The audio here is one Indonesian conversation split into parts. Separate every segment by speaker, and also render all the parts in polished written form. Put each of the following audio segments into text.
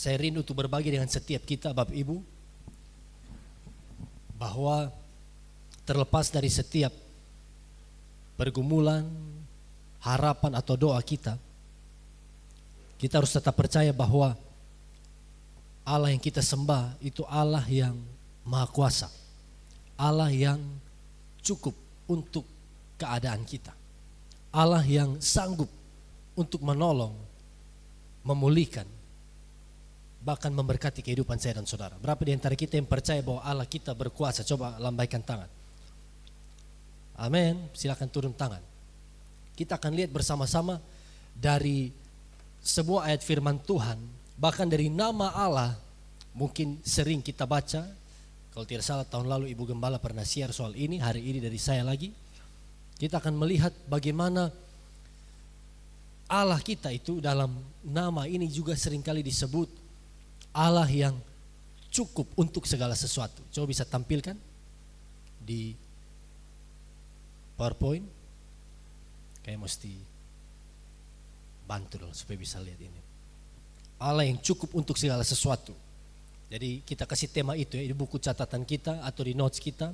Speaker 1: saya rindu untuk berbagi dengan setiap kita Bapak Ibu, bahwa terlepas dari setiap pergumulan, harapan atau doa kita harus tetap percaya bahwa Allah yang kita sembah itu Allah yang Maha Kuasa, Allah yang cukup untuk keadaan kita, Allah yang sanggup untuk menolong, memulihkan, bahkan memberkati kehidupan saya dan saudara. Berapa di antara kita yang percaya bahwa Allah kita berkuasa? Coba lambaikan tangan. Amin. Silakan turun tangan. Kita akan lihat bersama-sama dari sebuah ayat firman Tuhan, bahkan dari nama Allah. Mungkin sering kita baca, kalau tidak salah tahun lalu Ibu Gembala pernah share soal ini, hari ini dari saya lagi. Kita akan melihat bagaimana Allah kita itu dalam nama ini juga seringkali disebut Allah yang cukup untuk segala sesuatu. Coba bisa tampilkan di PowerPoint. Kayak mesti bantu dong supaya bisa lihat ini. Allah yang cukup untuk segala sesuatu. Jadi kita kasih tema itu ya di buku catatan kita atau di notes kita.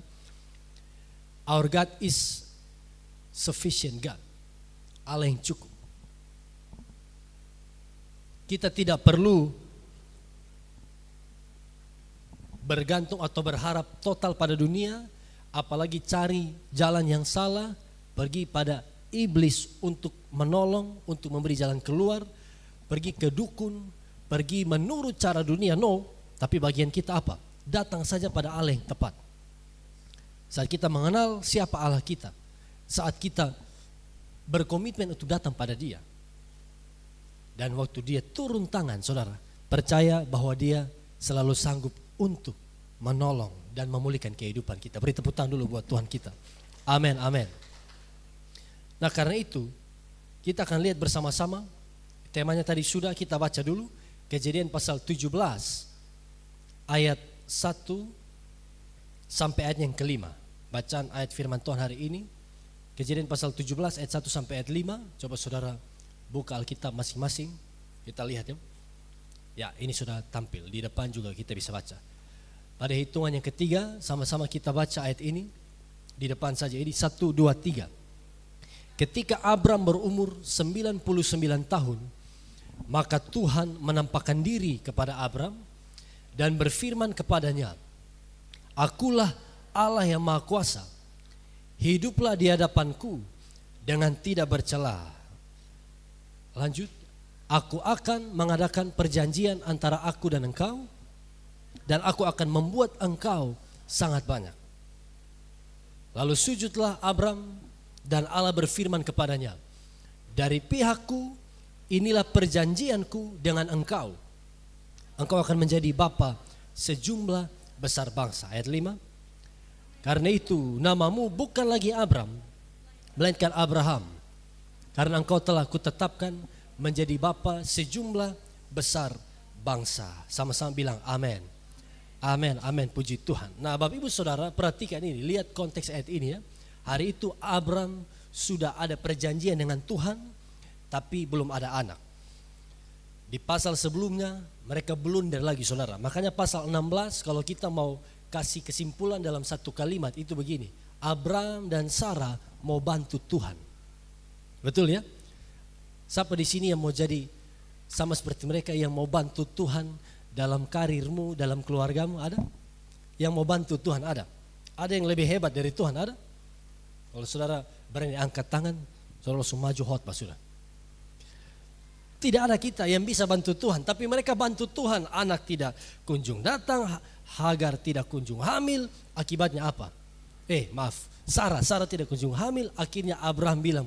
Speaker 1: Our God is sufficient God. Allah yang cukup. Kita tidak perlu bergantung atau berharap total pada dunia, apalagi cari jalan yang salah, pergi pada iblis untuk menolong, untuk memberi jalan keluar, pergi ke dukun, pergi menurut cara dunia. No, tapi bagian kita apa? Datang saja pada Allah yang tepat. Saat kita mengenal siapa Allah kita, saat kita berkomitmen untuk datang pada Dia, dan waktu Dia turun tangan, saudara, percaya bahwa Dia selalu sanggup untuk menolong dan memulihkan kehidupan kita. Beri tepuk tangan dulu buat Tuhan kita. Amin, amin. Nah karena itu kita akan lihat bersama-sama. Temanya tadi sudah kita baca dulu. Kejadian pasal 17 ayat 1 sampai ayat yang kelima. Bacaan ayat firman Tuhan hari ini, Kejadian pasal 17 ayat 1 sampai ayat 5. Coba saudara buka Alkitab masing-masing, kita lihat ya. Ya ini sudah tampil, di depan juga kita bisa baca. Pada hitungan yang ketiga sama-sama kita baca ayat ini. Di depan saja ini 1, 2, 3. Ketika Abram berumur 99 tahun, maka Tuhan menampakkan diri kepada Abram dan berfirman kepadanya, Akulah Allah yang Maha Kuasa, hiduplah di hadapanku dengan tidak bercela. Lanjut, aku akan mengadakan perjanjian antara aku dan engkau, dan aku akan membuat engkau sangat banyak. Lalu sujudlah Abram, dan Allah berfirman kepadanya, dari pihakku inilah perjanjianku dengan engkau. Engkau akan menjadi bapa sejumlah besar bangsa. Ayat 5. Karena itu namamu bukan lagi Abram, melainkan Abraham, karena engkau telah kutetapkan menjadi bapa sejumlah besar bangsa. Sama-sama bilang amin. Amin, amin, puji Tuhan. Nah Bapak Ibu Saudara perhatikan ini, lihat konteks ayat ini ya. Hari itu Abram sudah ada perjanjian dengan Tuhan, tapi belum ada anak. Di pasal sebelumnya mereka blunder lagi saudara. Makanya pasal 16 kalau kita mau kasih kesimpulan dalam satu kalimat itu begini. Abram dan Sarah mau bantu Tuhan. Betul ya? Siapa di sini yang mau jadi sama seperti mereka yang mau bantu Tuhan dalam karirmu, dalam keluargamu? Ada? Yang mau bantu Tuhan ada? Ada yang lebih hebat dari Tuhan? Ada? Kalau saudara berani angkat tangan, saudara langsung maju khotbah sudah. Tidak ada kita yang bisa bantu Tuhan, tapi mereka bantu Tuhan. Anak tidak kunjung datang, Hagar tidak kunjung hamil. Akibatnya apa? Sarah tidak kunjung hamil. Akhirnya Abraham bilang,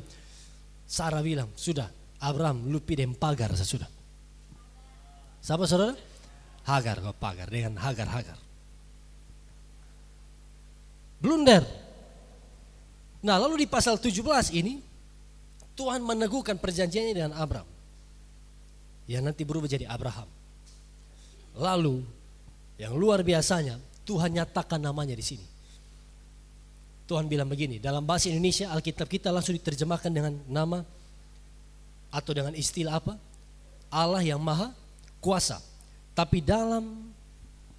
Speaker 1: Sarah bilang, sudah Abraham lupi dan pagar sudah. Siapa saudara? Hagar, kau pagar dengan Hagar. Blunder. Nah lalu di pasal 17 ini Tuhan meneguhkan perjanjiannya dengan Abraham yang nanti berubah jadi Abraham. Lalu yang luar biasanya Tuhan nyatakan namanya di sini. Tuhan bilang begini, dalam bahasa Indonesia Alkitab kita langsung diterjemahkan dengan nama atau dengan istilah apa? Allah yang Maha Kuasa. Tapi dalam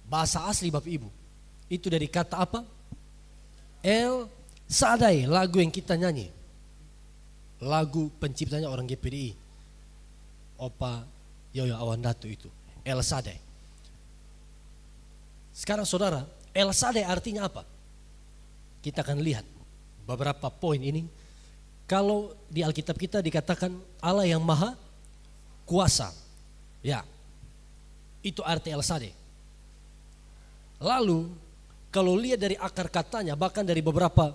Speaker 1: bahasa asli Bapak Ibu, itu dari kata apa? El Sadai, lagu yang kita nyanyi. Lagu penciptanya orang GPDI. Opa Yoyo Awandatu itu. El Sadai. Sekarang saudara, El Sadai artinya apa? Kita akan lihat beberapa poin ini. Kalau di Alkitab kita dikatakan Allah yang maha kuasa. Ya, itu arti El Sadai. Lalu kalau lihat dari akar katanya, bahkan dari beberapa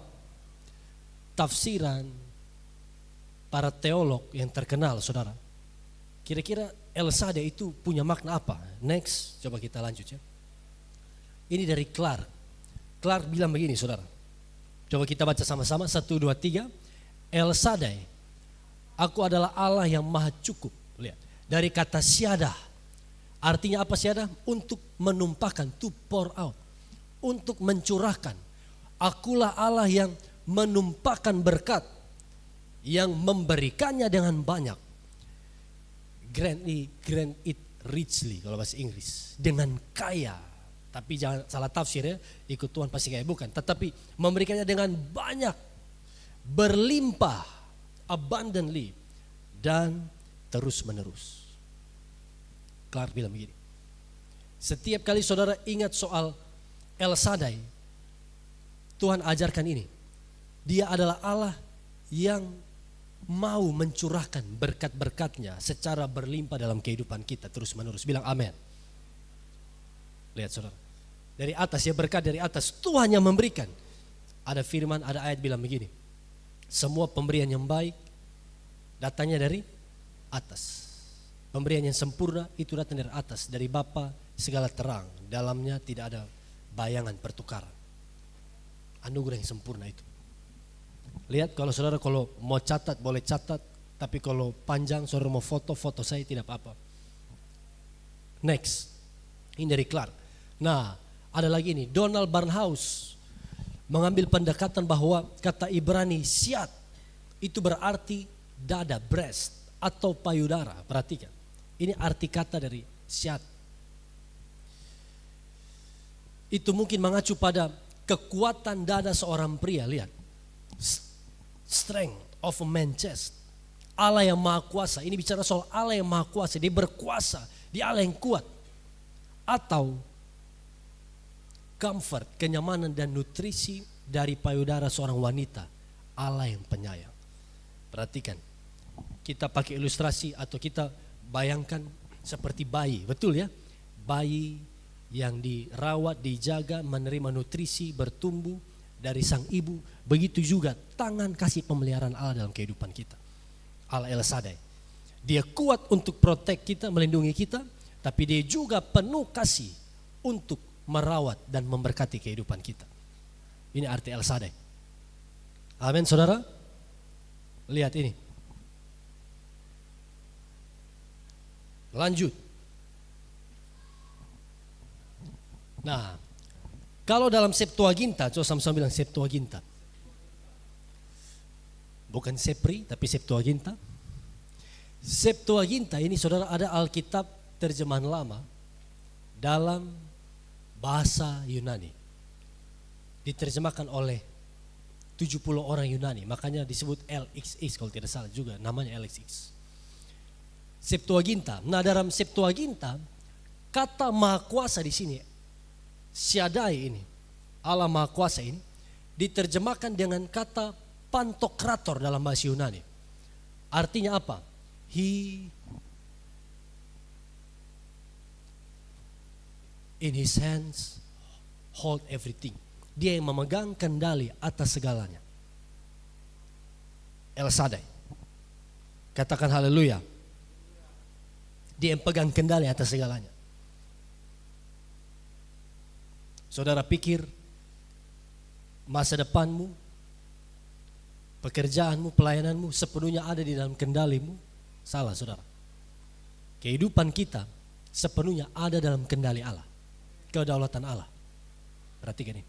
Speaker 1: tafsiran para teolog yang terkenal, saudara, kira-kira El Sadai itu punya makna apa? Next, coba kita lanjut ya. Ini dari Clark. Clark bilang begini, saudara. Coba kita baca sama-sama, 1, 2, 3. El Sadai, aku adalah Allah yang maha cukup. Lihat, dari kata syadah. Artinya apa syadah? Untuk menumpahkan, to pour out. Untuk mencurahkan. Akulah Allah yang menumpahkan berkat, yang memberikannya dengan banyak. Grant it richly kalau bahasa Inggris, dengan kaya. Tapi jangan salah tafsir ya, ikut Tuhan pasti kaya, bukan. Tetapi memberikannya dengan banyak, berlimpah, abundantly, dan terus menerus. Clark bilang begini, setiap kali saudara ingat soal El Sadai, Tuhan ajarkan ini. Dia adalah Allah yang mau mencurahkan berkat-berkatnya secara berlimpah dalam kehidupan kita terus menerus. Bilang amin. Lihat saudara, dari atas ya, berkat dari atas, Tuhan yang memberikan. Ada firman, ada ayat bilang begini, semua pemberian yang baik datangnya dari atas. Pemberian yang sempurna itu datang dari atas, dari Bapa segala terang, dalamnya tidak ada bayangan pertukaran. Anugerah yang sempurna itu. Lihat kalau saudara kalau mau catat boleh catat, tapi kalau panjang saudara mau foto saya tidak apa-apa. Next, ini dari Clark. Nah, ada lagi ini, Donald Barnhouse mengambil pendekatan bahwa kata Ibrani siat itu berarti dada, breast atau payudara. Perhatikan, ini arti kata dari siat. Itu mungkin mengacu pada kekuatan dada seorang pria. Lihat, strength of a man's chest. Allah yang maha kuasa. Ini bicara soal Allah yang maha kuasa. Dia berkuasa, dia Allah yang kuat. Atau comfort, kenyamanan dan nutrisi dari payudara seorang wanita, Allah yang penyayang. Perhatikan, kita pakai ilustrasi atau kita bayangkan seperti bayi, betul ya? Bayi yang dirawat, dijaga, menerima nutrisi, bertumbuh dari sang ibu. Begitu juga tangan kasih pemeliharaan Allah dalam kehidupan kita. Allah El Sadai. Dia kuat untuk protect kita, melindungi kita, tapi dia juga penuh kasih untuk merawat dan memberkati kehidupan kita. Ini arti El Sadai. Amin saudara. Lihat ini. Lanjut. Nah, kalau dalam Septuaginta, coba sama-sama bilang Septuaginta. Bukan Sepri, tapi Septuaginta. Septuaginta ini saudara ada Alkitab terjemahan lama dalam bahasa Yunani. Diterjemahkan oleh 70 orang Yunani, makanya disebut LXX kalau tidak salah juga namanya LXX. Septuaginta. Nah, dalam Septuaginta kata maha kuasa di sini, Shaddai ini, Allah maha kuasa ini diterjemahkan dengan kata pantokrator dalam bahasa Yunani. Artinya apa? He in his hands hold everything. Dia yang memegang kendali atas segalanya. El Sadai. Katakan haleluya. Dia yang pegang kendali atas segalanya. Saudara pikir masa depanmu, pekerjaanmu, pelayananmu sepenuhnya ada di dalam kendalimu? Salah saudara. Kehidupan kita sepenuhnya ada dalam kendali Allah. Kedaulatan Allah. Perhatikan ini.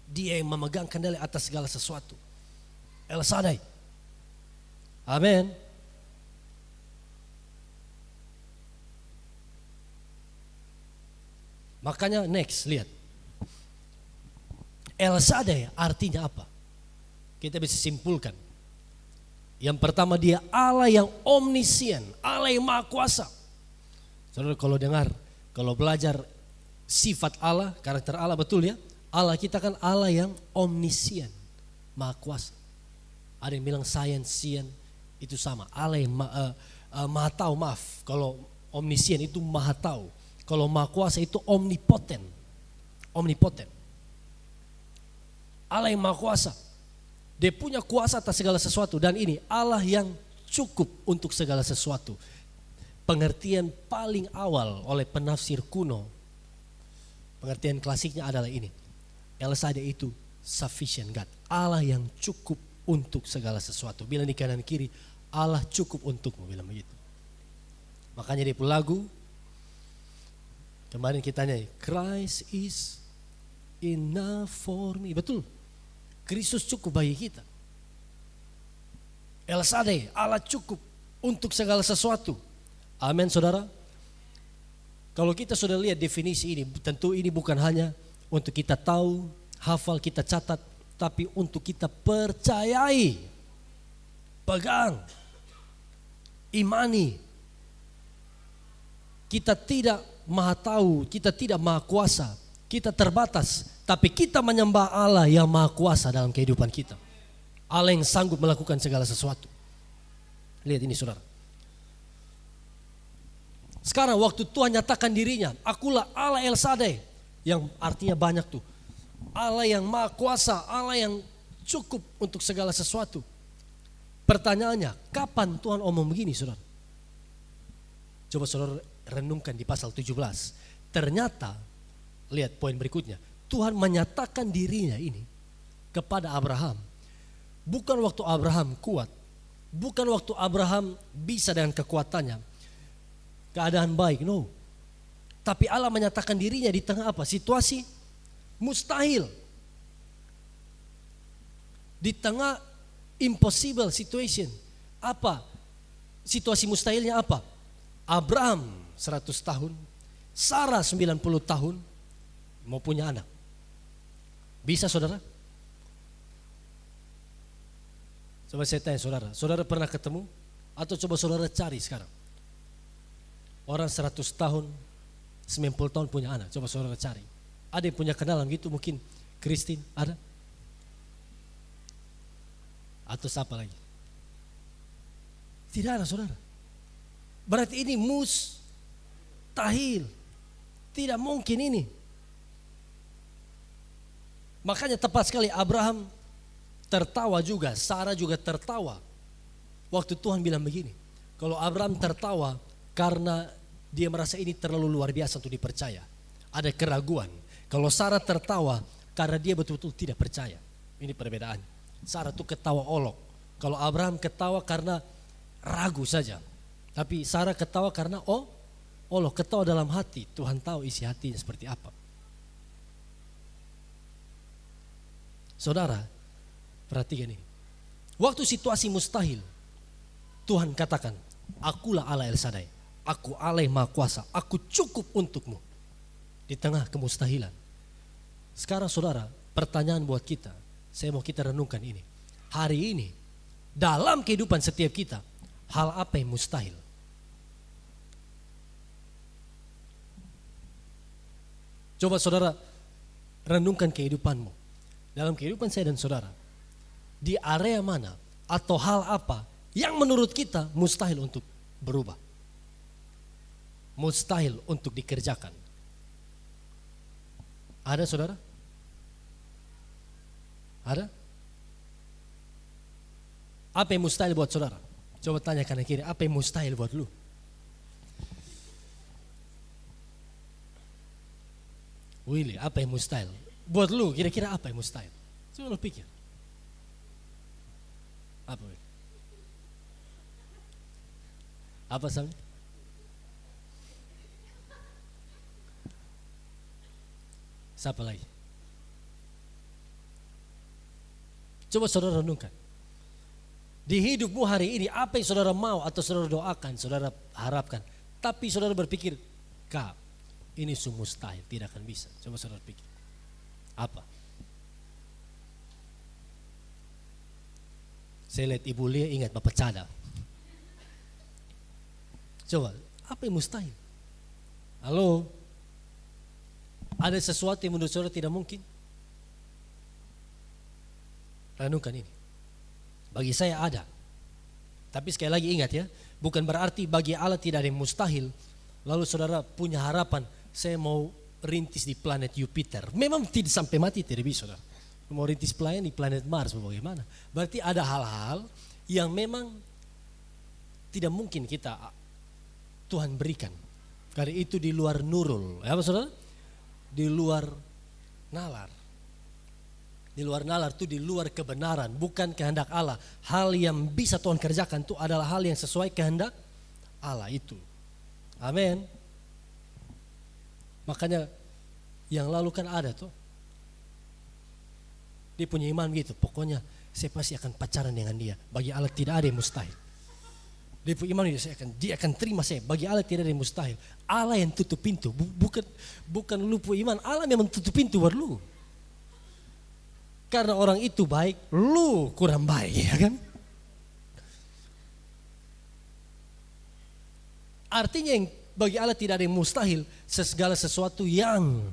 Speaker 1: Dia yang memegang kendali atas segala sesuatu. El Sadai. Amin. Makanya next, lihat. El Shaddai artinya apa? Kita bisa simpulkan. Yang pertama, dia Allah yang omniscient, Allah yang maha kuasa. Saudara kalau dengar, kalau belajar sifat Allah, karakter Allah, betul ya? Allah kita kan Allah yang omniscient, maha kuasa. Ada yang bilang science, itu sama. Allah yang maha tahu, maaf. Kalau omniscient itu maha tahu. Kalau maha kuasa itu omnipotent. Omnipotent. Allah yang maha kuasa. Dia punya kuasa atas segala sesuatu. Dan ini Allah yang cukup untuk segala sesuatu. Pengertian paling awal oleh penafsir kuno, pengertian klasiknya adalah ini. El Shaddai itu sufficient God. Allah yang cukup untuk segala sesuatu. Bilang di kanan kiri, Allah cukup untukmu, bilang begitu. Makanya di lagu kemarin kita nyanyi, Christ is enough for me. Betul, Kristus cukup bagi kita. El Shaddai, Allah cukup untuk segala sesuatu. Amin saudara. Kalau kita sudah lihat definisi ini, tentu ini bukan hanya untuk kita tahu, hafal, kita catat, tapi untuk kita percayai, pegang, imani. Kita tidak maha tahu, kita tidak maha kuasa, kita terbatas, tapi kita menyembah Allah yang maha kuasa dalam kehidupan kita. Allah yang sanggup melakukan segala sesuatu. Lihat ini saudara. Sekarang waktu Tuhan nyatakan dirinya, akulah Allah El Shaddai, yang artinya banyak tuh. Allah yang maha kuasa, Allah yang cukup untuk segala sesuatu. Pertanyaannya, kapan Tuhan omong begini saudara? Coba saudara renungkan di pasal 17. Ternyata, lihat poin berikutnya. Tuhan menyatakan dirinya ini kepada Abraham. Bukan waktu Abraham kuat. Bukan waktu Abraham bisa dengan kekuatannya. Keadaan baik, no. Tapi Allah menyatakan dirinya di tengah apa? Situasi mustahil. Di tengah impossible situation. Apa? Situasi mustahilnya apa? Abraham 100 tahun, Sarah 90 tahun, mau punya anak. Bisa saudara? Coba saya tanya saudara, saudara pernah ketemu? Atau coba saudara cari sekarang. Orang 100 tahun, 90 tahun punya anak, coba saudara cari. Ada yang punya kenalan gitu mungkin, Christine, ada? Atau siapa lagi? Tidak ada saudara. Berarti ini mustahil. Tidak mungkin ini. Makanya tepat sekali Abraham tertawa juga, Sarah juga tertawa. Waktu Tuhan bilang begini, kalau Abraham tertawa karena dia merasa ini terlalu luar biasa untuk dipercaya. Ada keraguan. Kalau Sarah tertawa karena dia betul-betul tidak percaya. Ini perbedaan. Sarah itu ketawa olok. Kalau Abraham ketawa karena ragu saja. Tapi Sarah ketawa karena olok, ketawa dalam hati. Tuhan tahu isi hatinya seperti apa. Saudara, perhatikan ini. Waktu situasi mustahil, Tuhan katakan, akulah Allah El Shaddai. Aku Allah yang maha kuasa. Aku cukup untukmu. Di tengah kemustahilan. Sekarang saudara, pertanyaan buat kita. Saya mau kita renungkan ini. Hari ini, dalam kehidupan setiap kita, hal apa yang mustahil? Coba saudara renungkan kehidupanmu. Dalam kehidupan saya dan saudara. Di area mana atau hal apa yang menurut kita mustahil untuk berubah? Mustahil untuk dikerjakan. Ada saudara? Ada? Apa yang mustahil buat saudara? Coba tanya kanan kiri, apa yang mustahil buat lu? Willy, apa yang mustahil? Buat lu kira-kira apa yang mustahil? Coba lu pikir. Apa? Apa Sam? Siapa lagi? Coba saudara renungkan. Di hidupmu hari ini apa yang saudara mau atau saudara doakan, saudara harapkan. Tapi saudara berpikir, Kak, Ini semua mustahil, tidak akan bisa. Coba saudara pikir. Apa? Saya lihat Ibu Lia, ingat Bapak Cada. Coba, apa yang mustahil? Halo? Ada sesuatu yang menurut saudara tidak mungkin? Renungkan ini. Bagi saya ada. Tapi sekali lagi ingat ya, bukan berarti bagi Allah tidak ada yang mustahil. Lalu saudara punya harapan, saya mau rintis di planet Jupiter. Memang tidak sampai mati, tidak bisa saudara. Mau rintis pelayan di planet Mars, bagaimana? Berarti ada hal-hal yang memang tidak mungkin Tuhan berikan. Karena itu di luar nurul. Ya apa saudara? Di luar nalar. Di luar nalar itu di luar kebenaran, bukan kehendak Allah. Hal yang bisa Tuhan kerjakan itu adalah hal yang sesuai kehendak Allah itu. Amin. Makanya yang lalu kan ada tuh. Dia punya iman gitu, pokoknya saya pasti akan pacaran dengan dia. Bagi Allah tidak ada yang mustahil. Dia punya iman gitu, dia akan terima saya. Bagi Allah tidak ada yang mustahil. Allah yang tutup pintu, bukan lu punya iman. Allah memang tutup pintu buat lu. Karena orang itu baik, lu kurang baik, ya kan? Artinya yang bagi Allah tidak ada yang mustahil, segala sesuatu yang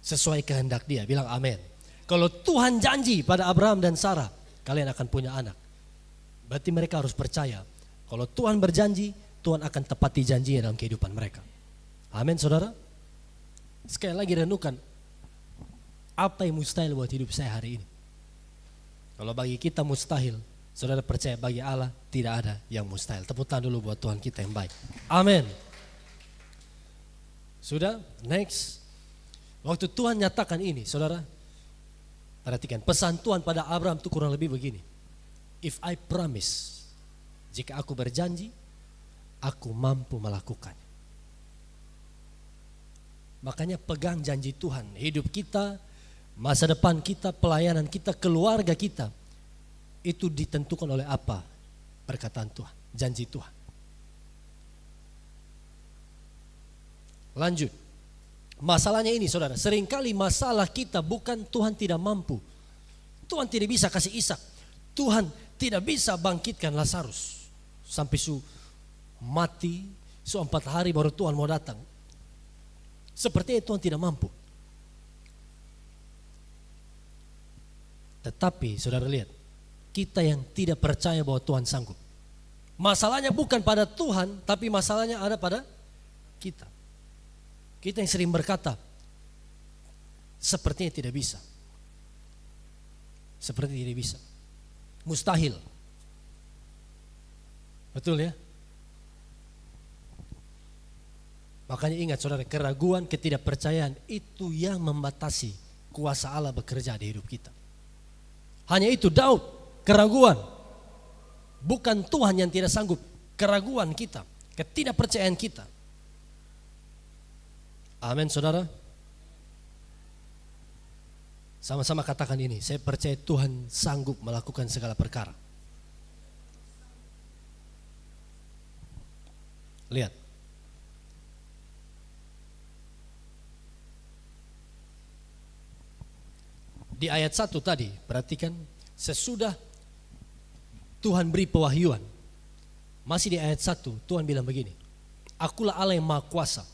Speaker 1: sesuai kehendak Dia. Bilang amin. Kalau Tuhan janji pada Abraham dan Sarah, kalian akan punya anak. Berarti mereka harus percaya. Kalau Tuhan berjanji, Tuhan akan tepati janjinya dalam kehidupan mereka. Amin saudara. Sekali lagi renungkan, apa yang mustahil buat hidup saya hari ini? Kalau bagi kita mustahil, saudara percaya bagi Allah tidak ada yang mustahil. Tepuk tangan dulu buat Tuhan kita yang baik. Amin. Sudah, next. Waktu Tuhan nyatakan ini, saudara, perhatikan, pesan Tuhan pada Abraham itu kurang lebih begini. If I promise, jika aku berjanji, aku mampu melakukannya. Makanya pegang janji Tuhan. Hidup kita, masa depan kita, pelayanan kita, keluarga kita, itu ditentukan oleh apa? Perkataan Tuhan, janji Tuhan. Lanjut. Masalahnya ini saudara, seringkali masalah kita bukan Tuhan tidak mampu. Tuhan tidak bisa kasih Ishak. Tuhan tidak bisa bangkitkan Lazarus. Sampai mati, 4 hari baru Tuhan mau datang. Sepertinya Tuhan tidak mampu. Tetapi saudara lihat, kita yang tidak percaya bahwa Tuhan sanggup. Masalahnya bukan pada Tuhan, tapi masalahnya ada pada kita. Kita yang sering berkata, sepertinya tidak bisa. Seperti tidak bisa. Mustahil. Betul ya? Makanya ingat saudara, keraguan, ketidakpercayaan itu yang membatasi kuasa Allah bekerja di hidup kita. Hanya itu Daud, keraguan. Bukan Tuhan yang tidak sanggup, keraguan kita, ketidakpercayaan kita. Amin saudara. Sama-sama katakan ini, saya percaya Tuhan sanggup melakukan segala perkara. Lihat. Di ayat 1 tadi, perhatikan, sesudah Tuhan beri pewahyuan. Masih di ayat 1, Tuhan bilang begini, akulah Allah yang maha kuasa.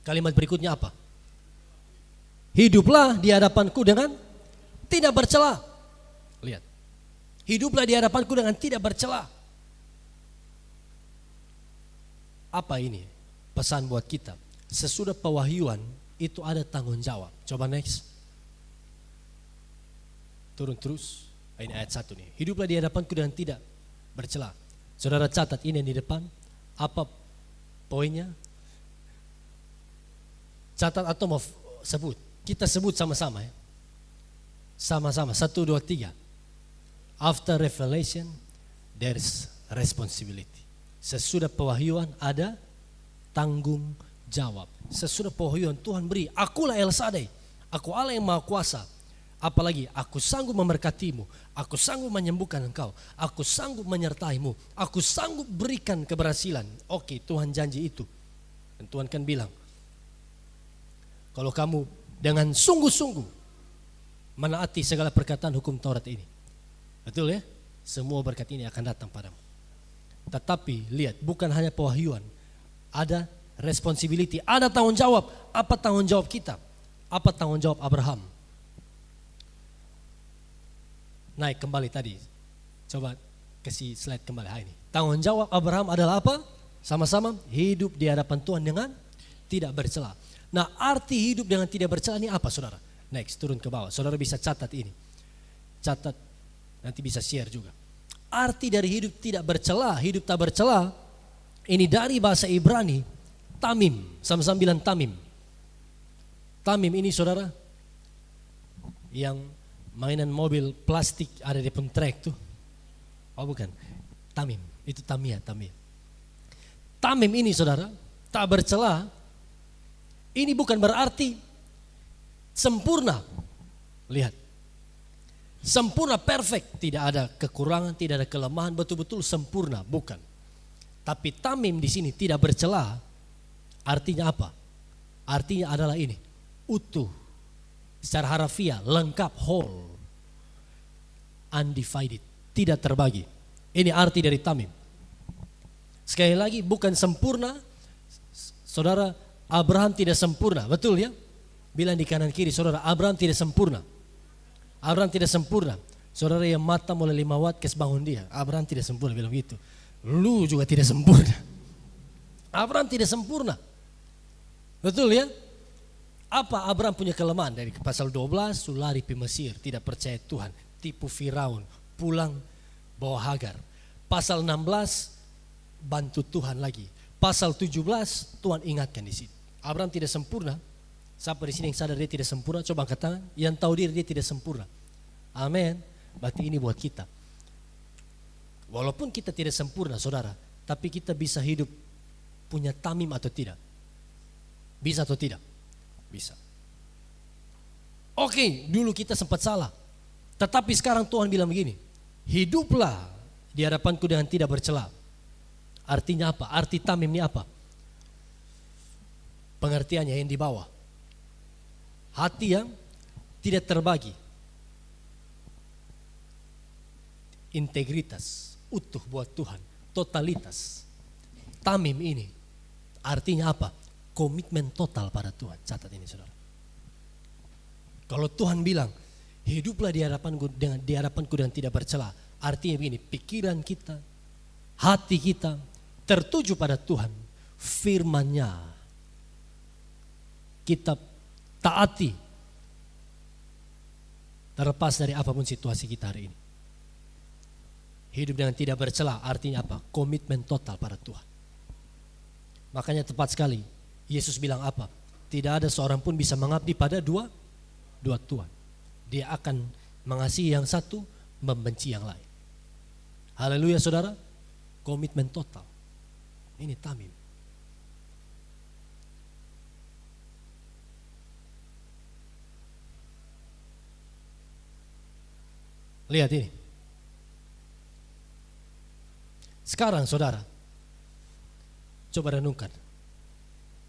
Speaker 1: Kalimat berikutnya apa? Hiduplah di hadapanku dengan tidak bercela. Lihat. Hiduplah di hadapanku dengan tidak bercela. Apa ini? Pesan buat kita. Sesudah pewahyuan itu ada tanggung jawab. Coba next. Turun terus. Ini ayat 1 nih. Hiduplah di hadapanku dengan tidak bercela. Saudara catat ini yang di depan. Apa poinnya? Catat atau mau sebut? Kita sebut sama-sama ya. Sama-sama, 1, 2, 3. After revelation, there is responsibility. Sesudah pewahyuan ada tanggung jawab. Sesudah pewahyuan Tuhan beri, akulah El Shaddai, aku Allah yang maha kuasa. Apalagi aku sanggup memberkatimu, aku sanggup menyembuhkan engkau, aku sanggup menyertaimu, aku sanggup berikan keberhasilan. Oke, Tuhan janji itu. Dan Tuhan kan bilang, Kalau kamu dengan sungguh-sungguh menaati segala perkataan hukum Taurat ini. Betul ya? Semua berkat ini akan datang padamu. Tetapi lihat, bukan hanya pewahyuan, ada responsibility, ada tanggung jawab. Apa tanggung jawab kita? Apa tanggung jawab Abraham? Naik kembali tadi. Coba kasih slide kembali ini. Tanggung jawab Abraham adalah apa? Sama-sama hidup di hadapan Tuhan dengan tidak bercela. Nah, arti hidup dengan tidak bercela ini apa, saudara? Next, turun ke bawah. Saudara bisa catat ini. Catat, nanti bisa share juga. Arti dari hidup tidak bercela, hidup tak bercela, ini dari bahasa Ibrani, tamim. Sama-sama bilang tamim. Tamim ini, saudara, yang mainan mobil plastik ada di pun trek tuh. Oh bukan, tamim. Itu tamia. Tamim ini, saudara, tak bercela. Ini bukan berarti sempurna. Lihat. Sempurna, perfect. Tidak ada kekurangan, tidak ada kelemahan, betul-betul sempurna. Bukan. Tapi tamim di sini tidak bercela. Artinya apa? Artinya adalah ini. Utuh. Secara harafiah, lengkap, whole. Undivided. Tidak terbagi. Ini arti dari tamim. Sekali lagi, bukan sempurna. Saudara, Abraham tidak sempurna. Betul ya? Bilang di kanan kiri, saudara, Abraham tidak sempurna. Abraham tidak sempurna. Saudara yang mata mulai 5 watt, kes bangun dia. Abraham tidak sempurna, bilang gitu. Lu juga tidak sempurna. Abraham tidak sempurna. Betul ya? Apa Abraham punya kelemahan? Dari pasal 12, su lari ke Mesir, tidak percaya Tuhan, tipu Firaun, pulang bawa Hagar. Pasal 16, bantu Tuhan lagi. Pasal 17, Tuhan ingatkan di sini. Abraham tidak sempurna. Siapa di sini yang sadar dia tidak sempurna? Coba angkat tangan. Yang tahu diri dia tidak sempurna. Amin. Berarti ini buat kita. Walaupun kita tidak sempurna, saudara, tapi kita bisa hidup punya tamim atau tidak? Bisa atau tidak? Bisa. Oke, dulu kita sempat salah. Tetapi sekarang Tuhan bilang begini, hiduplah di hadapanku dengan tidak bercela. Artinya apa? Arti tamim ini apa? Pengertiannya yang di bawah. Hati yang tidak terbagi. Integritas, utuh buat Tuhan, totalitas. Tamim ini artinya apa? Komitmen total pada Tuhan. Catat ini, saudara. Kalau Tuhan bilang, hiduplah di hadapanku dengan tidak bercela. Artinya begini, pikiran kita, hati kita tertuju pada Tuhan. Firman-Nya kita taati, terlepas dari apapun situasi kita hari ini. Hidup dengan tidak bercela artinya apa? Komitmen total pada Tuhan. Makanya tepat sekali Yesus bilang apa? Tidak ada seorang pun bisa mengabdi pada dua Tuhan. Dia akan mengasihi yang satu, membenci yang lain. Haleluya, saudara. Komitmen total. Ini tamim. Lihat ini. Sekarang, saudara, coba renungkan.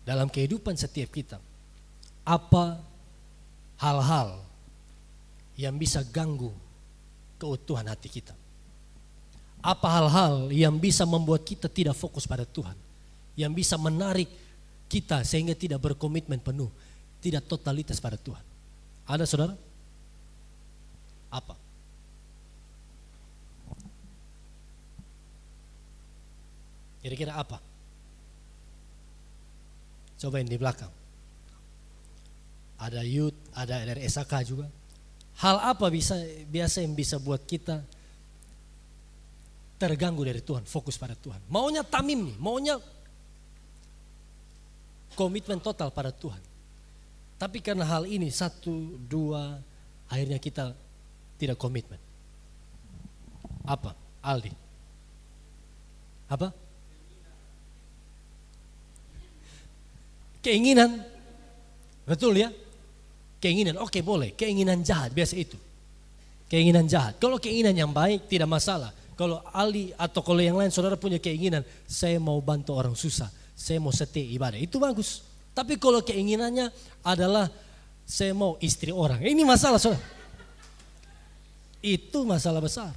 Speaker 1: Dalam kehidupan setiap kita, apa hal-hal yang bisa ganggu keutuhan hati kita? Apa hal-hal yang bisa membuat kita tidak fokus pada Tuhan? Yang bisa menarik kita sehingga tidak berkomitmen penuh, tidak totalitas pada Tuhan? Ada, saudara? Apa? Kira-kira apa? Coba yang di belakang. Ada youth, ada dari SAK juga. Hal apa biasa yang bisa buat kita terganggu dari Tuhan, fokus pada Tuhan? Maunya tamim nih, maunya komitmen total pada Tuhan. Tapi karena hal ini 1, 2, akhirnya kita tidak komitmen. Apa? Aldi? Apa? Keinginan. Betul ya? Keinginan, oke boleh. Keinginan jahat, biasa itu. Keinginan jahat. Kalau keinginan yang baik, tidak masalah. Kalau Ali atau kalau yang lain saudara punya keinginan, saya mau bantu orang susah, saya mau setia ibadah, itu bagus. Tapi kalau keinginannya adalah saya mau istri orang, ini masalah saudara. Itu masalah besar.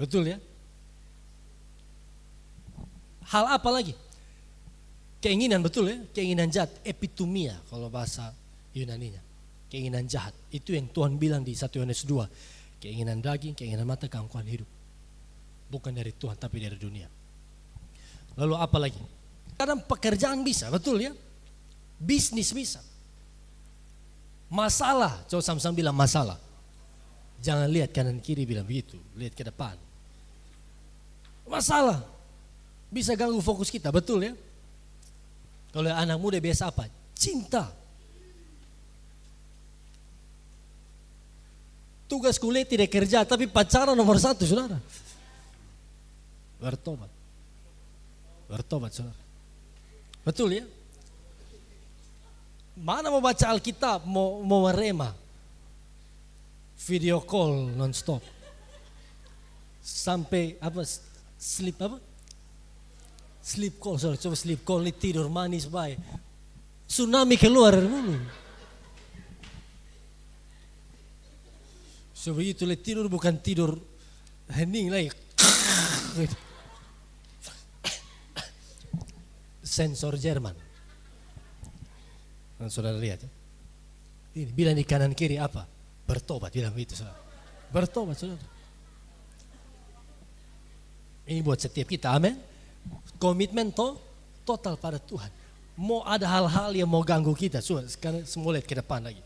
Speaker 1: Betul ya? Hal apa lagi? Keinginan, betul ya? Keinginan jahat, epitumia kalau bahasa Yunaninya. Keinginan jahat, itu yang Tuhan bilang di 1 Yohanes 2. Keinginan daging, keinginan mata, keangkuhan hidup. Bukan dari Tuhan tapi dari dunia. Lalu apa lagi? Kadang pekerjaan bisa, betul ya? Bisnis bisa. Masalah, coba sama-sama bilang masalah. Jangan lihat kanan kiri bilang begitu, lihat ke depan. Masalah bisa ganggu fokus kita, betul ya? Kalau anak muda biasa apa? Cinta. Tugas kuliah tidak kerja, tapi pacaran nomor 1 saudara. Bertobat. Bertobat saudara. Betul ya? Mana mau baca Alkitab, mau merema. Video call non-stop. Sampai sleep Sleep call, saudara. Coba sleep call, ini tidur manis baik. Tsunami keluar dari mulut. So begitu tidur bukan tidur hening lagi. Sensor Jerman. Saudara lihat ya. Ini bilang di kanan kiri apa? Bertobat, bilang begitu saudara. Bertobat saudara. Ini buat setiap kita, amin. Komitmen total pada Tuhan. Mau ada hal-hal yang mau ganggu kita, sekarang semua lihat ke depan lagi.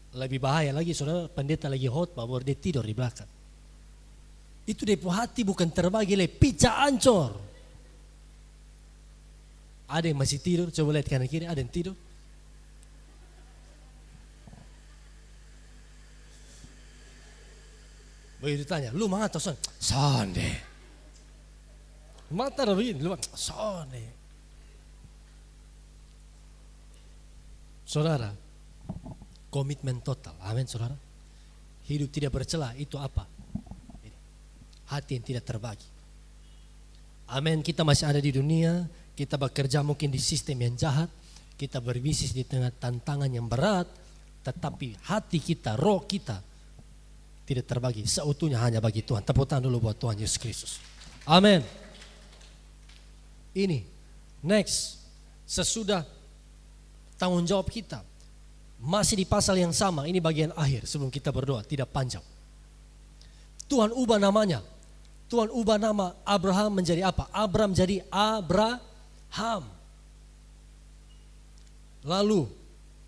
Speaker 1: Lebih bahaya lagi saudara, pendeta lagi khotbah baru dia tidur di belakang. Itu dia hati bukan terbagi, pica ancor. Ada yang masih tidur, coba lihat kanan kiri, ada yang tidur. Begitu tanya, lu mana atau son? Sonde. Mata begini, lu sonde. Saudara, komitmen total, amin saudara. Hidup tidak bercela, itu apa? Hati yang tidak terbagi. Amin, kita masih ada di dunia, kita bekerja mungkin di sistem yang jahat, kita berbisnis di tengah tantangan yang berat, tetapi hati kita, roh kita tidak terbagi, seutuhnya hanya bagi Tuhan. Tepuk tangan dulu buat Tuhan Yesus Kristus. Amin. Ini, next, sesudah tanggung jawab kita. Masih di pasal yang sama, ini bagian akhir sebelum kita berdoa, tidak panjang. Tuhan ubah namanya. Tuhan ubah nama Abraham menjadi apa? Abram jadi Abraham. Lalu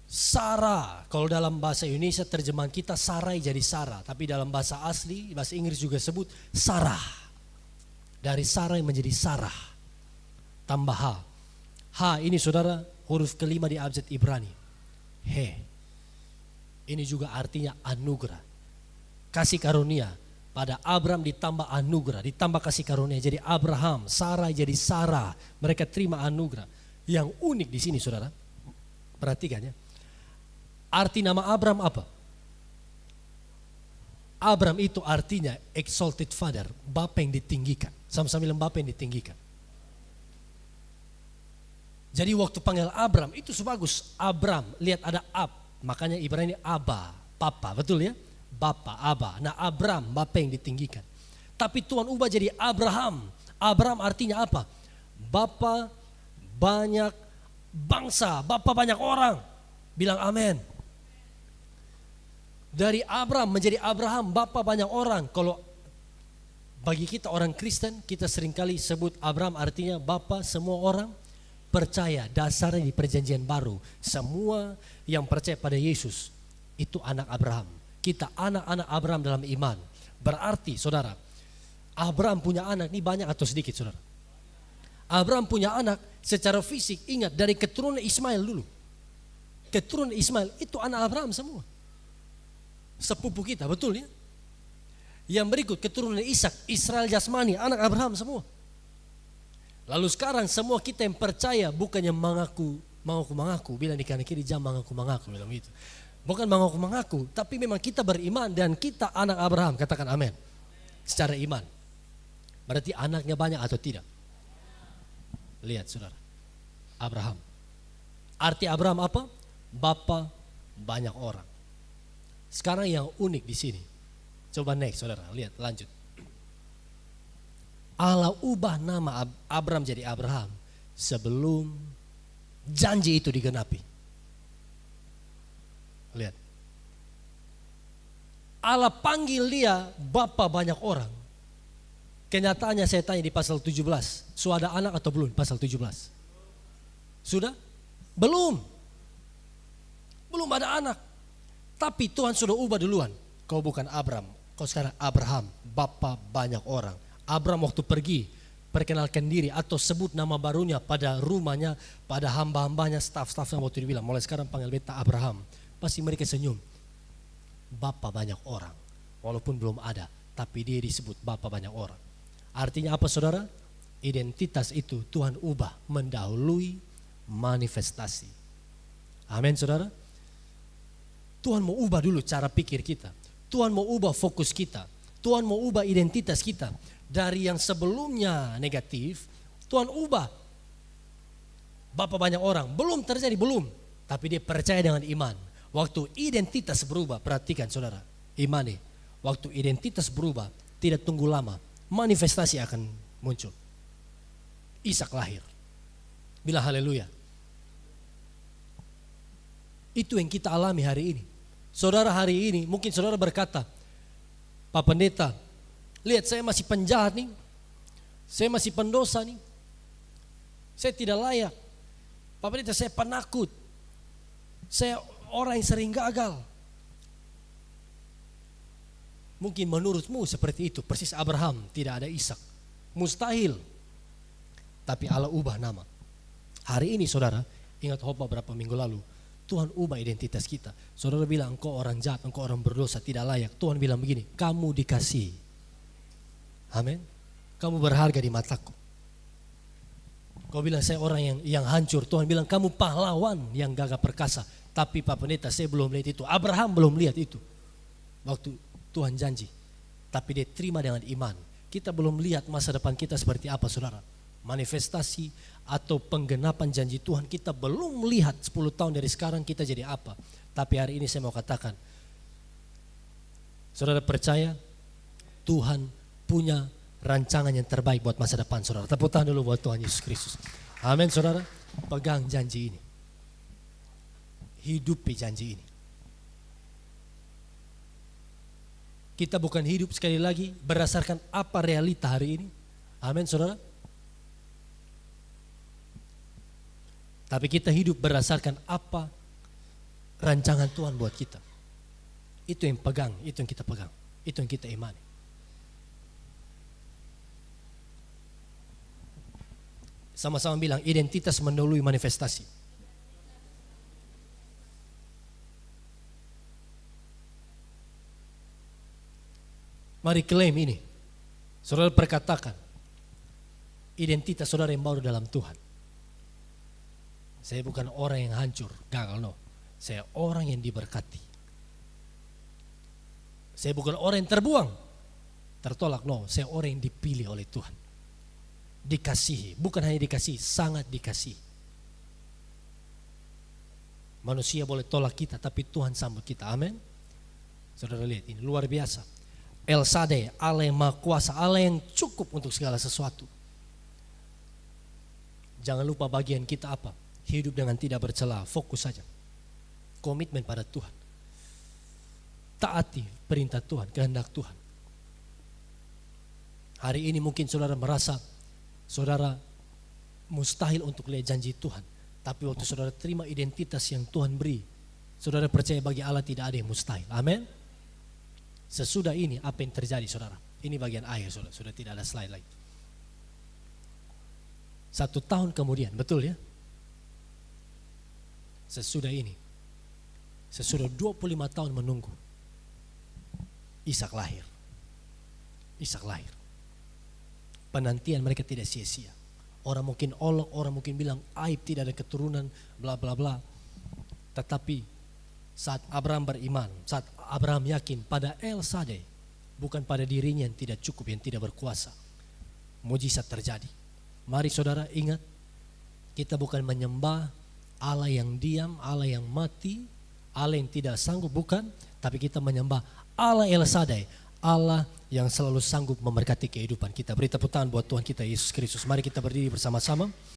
Speaker 1: Sarah, kalau dalam bahasa Indonesia terjemahan kita Sarai jadi Sarah, tapi dalam bahasa asli, bahasa Inggris juga sebut Sarah. Dari Sarai menjadi Sarah. Tambah H. H ini saudara huruf kelima di abjad Ibrani. He. Ini juga artinya anugerah. Kasih karunia. Pada Abram ditambah anugerah, ditambah kasih karunia. Jadi Abraham, Sarah jadi Sarah. Mereka terima anugerah. Yang unik di sini saudara, perhatikan ya. Arti nama Abram apa? Abram itu artinya exalted father, bapa yang ditinggikan. Sama-sama bilang bapa yang ditinggikan. Jadi waktu panggil Abram itu sebagus. Abram, lihat ada Ab, makanya Ibrani Aba, papa, betul ya? Bapa, Aba. Nah Abram, bapa yang ditinggikan. Tapi Tuhan ubah jadi Abraham. Abram artinya apa? Bapa banyak bangsa, bapa banyak orang. Bilang amin. Dari Abram menjadi Abraham, bapa banyak orang. Kalau bagi kita orang Kristen, kita seringkali sebut Abram artinya bapa semua orang percaya. Dasarnya di perjanjian baru, semua yang percaya pada Yesus itu anak Abraham. Kita anak-anak Abraham dalam iman. Berarti saudara, Abraham punya anak, ini banyak atau sedikit saudara? Abraham punya anak secara fisik, ingat dari keturunan Ismail dulu. Keturunan Ismail itu anak Abraham semua. Sepupu kita, betul ya? Yang berikut keturunan Ishak, Israel jasmani, anak Abraham semua. Lalu sekarang semua kita yang percaya bukannya mengaku, bilang di kanan kiri jangan mengaku, bilang gitu. Bukan mengaku, tapi memang kita beriman dan kita anak Abraham, katakan amin. secara iman. Berarti anaknya banyak atau tidak? Lihat saudara, Abraham. Arti Abraham apa? Bapa banyak orang. Sekarang yang unik di sini, coba next saudara, lihat lanjut. Allah ubah nama Abraham jadi Abraham sebelum janji itu digenapi. Lihat. Allah panggil dia bapa banyak orang. Kenyataannya saya tanya di pasal 17, sudah ada anak atau belum? Pasal 17. Sudah? Belum. Belum ada anak. Tapi Tuhan sudah ubah duluan. Kau bukan Abraham, kau sekarang Abraham, bapa banyak orang. Abraham waktu pergi perkenalkan diri atau sebut nama barunya pada rumahnya, pada hamba-hambanya, staf-stafnya waktu dibilang mulai sekarang panggil beta Abraham. Pasti mereka senyum. Bapa banyak orang, walaupun belum ada, tapi dia disebut bapa banyak orang. Artinya apa saudara? Identitas itu Tuhan ubah mendahului manifestasi. Amin saudara. Tuhan mau ubah dulu cara pikir kita. Tuhan mau ubah fokus kita. Tuhan mau ubah identitas kita. Dari yang sebelumnya negatif, Tuhan ubah. Bapa banyak orang, belum terjadi, belum. Tapi dia percaya dengan iman. Waktu identitas berubah, perhatikan saudara, imani. Waktu identitas berubah, tidak tunggu lama, manifestasi akan muncul. Ishak lahir. Bilang haleluya. Itu yang kita alami hari ini. Saudara hari ini, mungkin saudara berkata, Pak Pendeta, lihat saya masih penjahat nih, saya masih pendosa nih, saya tidak layak. Pak Pendeta saya penakut, saya orang yang sering gagal. Mungkin menurutmu seperti itu, persis Abraham tidak ada Ishak, mustahil. Tapi Allah ubah nama. Hari ini saudara, ingat khotbah beberapa minggu lalu, Tuhan ubah identitas kita. Saudara bilang engkau orang jahat, engkau orang berdosa, tidak layak. Tuhan bilang begini, kamu dikasihi. Amin. Kamu berharga di mataku. Kau bilang saya orang yang hancur. Tuhan bilang kamu pahlawan yang gagah perkasa. Tapi Pak Pendeta saya belum lihat itu. Abraham belum lihat itu. Waktu Tuhan janji. Tapi dia terima dengan iman. Kita belum lihat masa depan kita seperti apa saudara. Manifestasi atau penggenapan janji Tuhan kita belum melihat 10 tahun dari sekarang kita jadi apa. Tapi hari ini saya mau katakan. Saudara percaya Tuhan punya rancangan yang terbaik buat masa depan saudara. Tepuk tangan dulu buat Tuhan Yesus Kristus. Amin saudara. Pegang janji ini. Hidupi janji ini. Kita bukan hidup sekali lagi berdasarkan apa realita hari ini. Amin saudara. Tapi kita hidup berdasarkan apa rancangan Tuhan buat kita. Itu yang pegang, itu yang kita pegang. Itu yang kita imani. Sama-sama bilang identitas mendahului manifestasi. Mari klaim ini. Saudara perkatakan. Identitas saudara yang baru dalam Tuhan. Saya bukan orang yang hancur, gagal, no. Saya orang yang diberkati. Saya bukan orang yang terbuang, tertolak, no. Saya orang yang dipilih oleh Tuhan. Dikasihi, bukan hanya dikasihi, sangat dikasihi. Manusia boleh tolak kita, tapi Tuhan sambut kita, amin. Saudara lihat ini, luar biasa. El Shaddai, Allah yang Maha Kuasa, Allah yang cukup untuk segala sesuatu. Jangan lupa bagian kita apa? Hidup dengan tidak bercela, fokus saja. Komitmen pada Tuhan. Taati perintah Tuhan, kehendak Tuhan. Hari ini mungkin saudara merasa saudara mustahil untuk lihat janji Tuhan. Tapi waktu saudara terima identitas yang Tuhan beri, saudara percaya bagi Allah tidak ada yang mustahil. Amin. Sesudah ini apa yang terjadi saudara? Ini bagian akhir saudara, sudah tidak ada slide lagi. 1 tahun kemudian, betul ya? Sesudah ini, sesudah 25 tahun menunggu, Ishak lahir. Ishak lahir. Penantian mereka tidak sia-sia. Orang mungkin olok, orang mungkin bilang aib, tidak ada keturunan, bla bla bla. Tetapi saat Abraham beriman, saat Abraham yakin pada El Shaddai, bukan pada dirinya yang tidak cukup, yang tidak berkuasa. Mujizat terjadi. Mari saudara ingat, kita bukan menyembah Allah yang diam, Allah yang mati, Allah yang tidak sanggup, bukan. Tapi kita menyembah Allah El Shaddai, Allah yang selalu sanggup memberkati kehidupan kita. Beri tepuk tangan buat Tuhan kita Yesus Kristus. Mari kita berdiri bersama-sama.